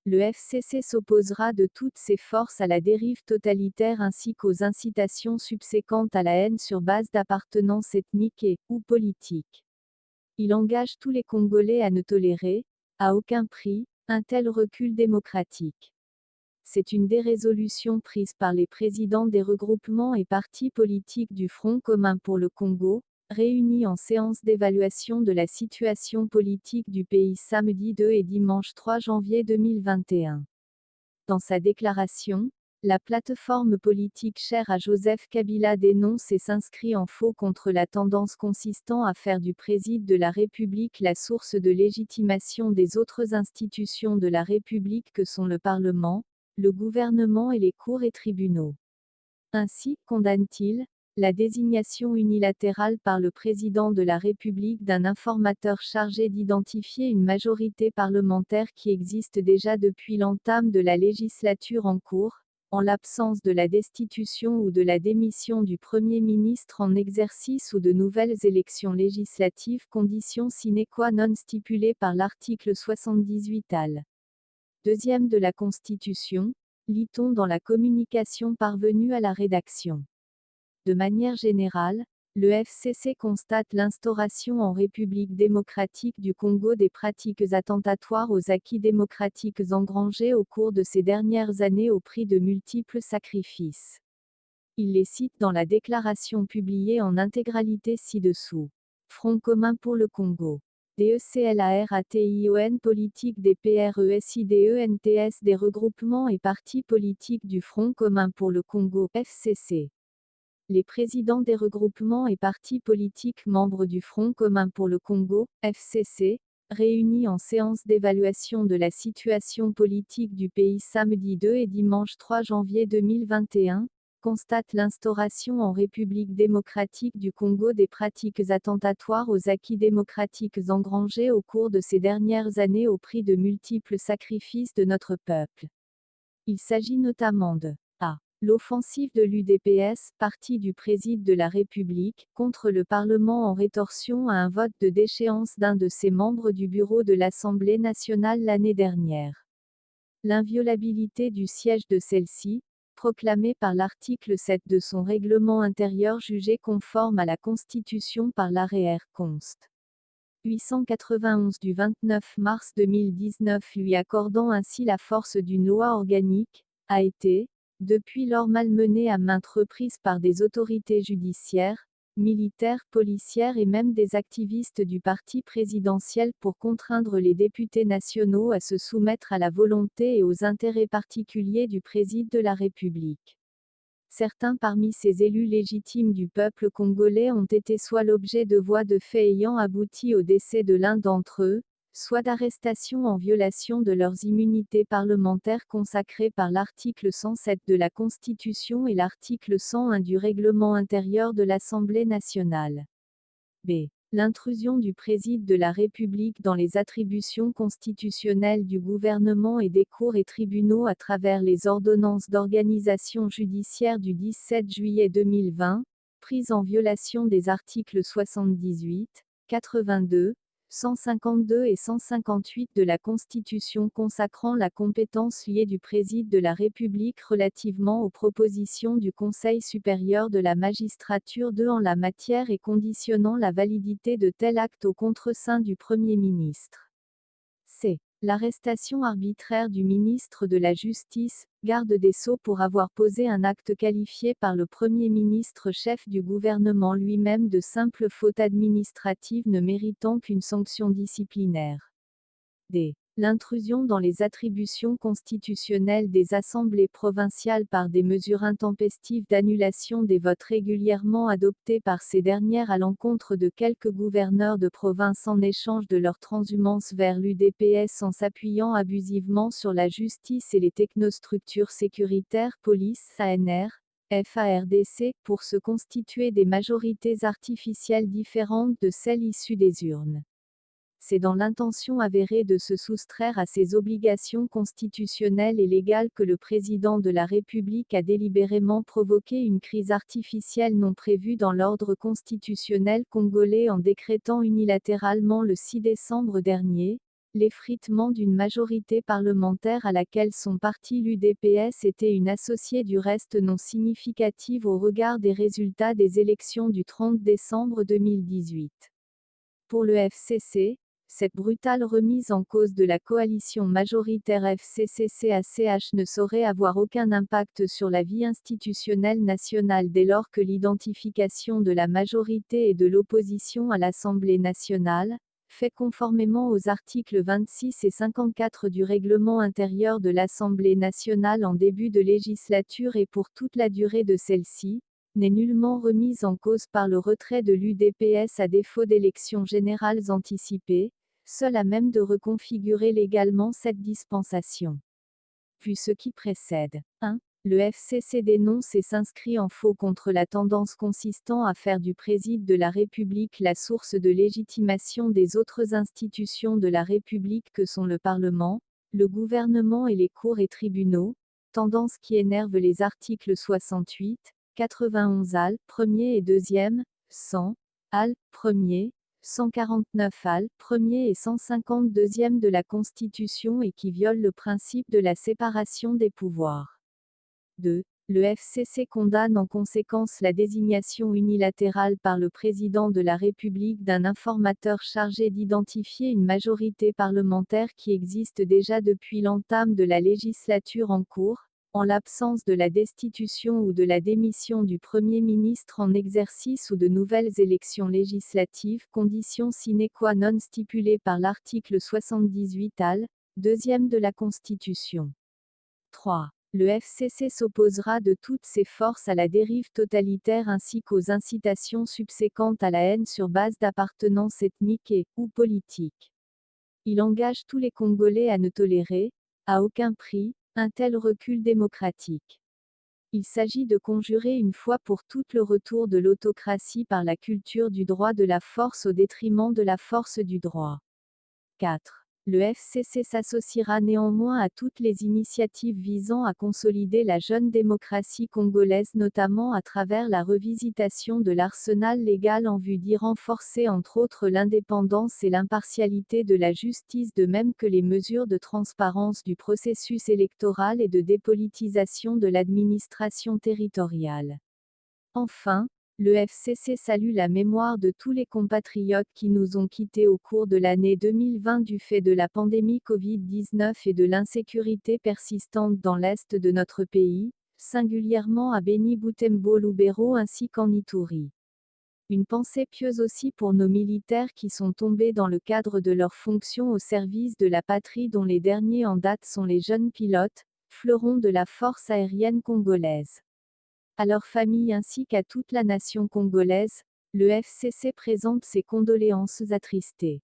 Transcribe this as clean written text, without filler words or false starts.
Le FCC s'opposera de toutes ses forces à la dérive totalitaire ainsi qu'aux incitations subséquentes à la haine sur base d'appartenance ethnique ou politique. Il engage tous les Congolais à ne tolérer, à aucun prix, un tel recul démocratique. C'est une des résolutions prises par les présidents des regroupements et partis politiques du Front commun pour le Congo, réunis en séance d'évaluation de la situation politique du pays samedi 2 et dimanche 3 janvier 2021. Dans sa déclaration, la plateforme politique chère à Joseph Kabila dénonce et s'inscrit en faux contre la tendance consistant à faire du président de la République la source de légitimation des autres institutions de la République que sont le Parlement, le gouvernement et les cours et tribunaux. Ainsi, condamne-t-il, la désignation unilatérale par le président de la République d'un informateur chargé d'identifier une majorité parlementaire qui existe déjà depuis l'entame de la législature en cours, en l'absence de la destitution ou de la démission du Premier ministre en exercice ou de nouvelles élections législatives, condition sine qua non stipulée par l'article 78 al. 2e de la Constitution, lit-on dans la communication parvenue à la rédaction. De manière générale, le FCC constate l'instauration en République démocratique du Congo des pratiques attentatoires aux acquis démocratiques engrangés au cours de ces dernières années au prix de multiples sacrifices. Il les cite dans la déclaration publiée en intégralité ci-dessous. Front commun pour le Congo. DECLARATION politique des PRESIDENTS des regroupements et partis politiques du Front commun pour le Congo, FCC. Les présidents des regroupements et partis politiques membres du Front commun pour le Congo, FCC, réunis en séance d'évaluation de la situation politique du pays samedi 2 et dimanche 3 janvier 2021, constatent l'instauration en République démocratique du Congo des pratiques attentatoires aux acquis démocratiques engrangés au cours de ces dernières années au prix de multiples sacrifices de notre peuple. Il s'agit notamment de a. L'offensive de l'UDPS, parti du président de la République, contre le Parlement en rétorsion à un vote de déchéance d'un de ses membres du bureau de l'Assemblée nationale l'année dernière. L'inviolabilité du siège de celle-ci, proclamée par l'article 7 de son règlement intérieur jugé conforme à la Constitution par l'arrêt R. Const. 891 du 29 mars 2019 lui accordant ainsi la force d'une loi organique, a été, depuis lors malmenée à maintes reprises par des autorités judiciaires, militaires, policières et même des activistes du parti présidentiel pour contraindre les députés nationaux à se soumettre à la volonté et aux intérêts particuliers du président de la République. Certains parmi ces élus légitimes du peuple congolais ont été soit l'objet de voies de fait ayant abouti au décès de l'un d'entre eux, soit d'arrestations en violation de leurs immunités parlementaires consacrées par l'article 107 de la Constitution et l'article 101 du règlement intérieur de l'Assemblée nationale. B. L'intrusion du président de la République dans les attributions constitutionnelles du gouvernement et des cours et tribunaux à travers les ordonnances d'organisation judiciaire du 17 juillet 2020, prises en violation des articles 78, 82, 152 et 158 de la Constitution consacrant la compétence liée du président de la République relativement aux propositions du Conseil supérieur de la magistrature en la matière et conditionnant la validité de tel acte au contreseing du Premier ministre. C. L'arrestation arbitraire du ministre de la Justice, garde des Sceaux pour avoir posé un acte qualifié par le Premier ministre chef du gouvernement lui-même de simple faute administrative ne méritant qu'une sanction disciplinaire. D. L'intrusion dans les attributions constitutionnelles des assemblées provinciales par des mesures intempestives d'annulation des votes régulièrement adoptés par ces dernières à l'encontre de quelques gouverneurs de province en échange de leur transhumance vers l'UDPS en s'appuyant abusivement sur la justice et les technostructures sécuritaires police, ANR, FARDC, pour se constituer des majorités artificielles différentes de celles issues des urnes. C'est dans l'intention avérée de se soustraire à ses obligations constitutionnelles et légales que le président de la République a délibérément provoqué une crise artificielle non prévue dans l'ordre constitutionnel congolais en décrétant unilatéralement le 6 décembre dernier, l'effritement d'une majorité parlementaire à laquelle son parti l'UDPS était une associée du reste non significative au regard des résultats des élections du 30 décembre 2018. Pour le FCC, cette brutale remise en cause de la coalition majoritaire FCC-CACH ne saurait avoir aucun impact sur la vie institutionnelle nationale dès lors que l'identification de la majorité et de l'opposition à l'Assemblée nationale, fait conformément aux articles 26 et 54 du règlement intérieur de l'Assemblée nationale en début de législature et pour toute la durée de celle-ci, n'est nullement remise en cause par le retrait de l'UDPS à défaut d'élections générales anticipées, seul à même de reconfigurer légalement cette dispensation. Puis ce qui précède. 1. Le FCC dénonce et s'inscrit en faux contre la tendance consistant à faire du Président de la République la source de légitimation des autres institutions de la République que sont le Parlement, le gouvernement et les cours et tribunaux, tendance qui énerve les articles 68, 91 al. 1er et 2e, 100 al. 1er, 149 al. 1er et 152e de la Constitution et qui viole le principe de la séparation des pouvoirs. 2. Le FCC condamne en conséquence la désignation unilatérale par le président de la République d'un informateur chargé d'identifier une majorité parlementaire qui existe déjà depuis l'entame de la législature en cours, en l'absence de la destitution ou de la démission du Premier ministre en exercice ou de nouvelles élections législatives, condition sine qua non stipulée par l'article 78 al. 2e de la Constitution. 3. Le FCC s'opposera de toutes ses forces à la dérive totalitaire ainsi qu'aux incitations subséquentes à la haine sur base d'appartenance ethnique ou politique. Il engage tous les Congolais à ne tolérer, à aucun prix, un tel recul démocratique. Il s'agit de conjurer une fois pour toutes le retour de l'autocratie par la culture du droit de la force au détriment de la force du droit. 4. Le FCC s'associera néanmoins à toutes les initiatives visant à consolider la jeune démocratie congolaise notamment à travers la revisitation de l'arsenal légal en vue d'y renforcer entre autres l'indépendance et l'impartialité de la justice de même que les mesures de transparence du processus électoral et de dépolitisation de l'administration territoriale. Enfin, le FCC salue la mémoire de tous les compatriotes qui nous ont quittés au cours de l'année 2020 du fait de la pandémie Covid-19 et de l'insécurité persistante dans l'est de notre pays, singulièrement à Beni Butembo Lubero ainsi qu'en Ituri. Une pensée pieuse aussi pour nos militaires qui sont tombés dans le cadre de leurs fonctions au service de la patrie dont les derniers en date sont les jeunes pilotes, fleurons de la force aérienne congolaise. À leurs familles ainsi qu'à toute la nation congolaise, le FCC présente ses condoléances attristées.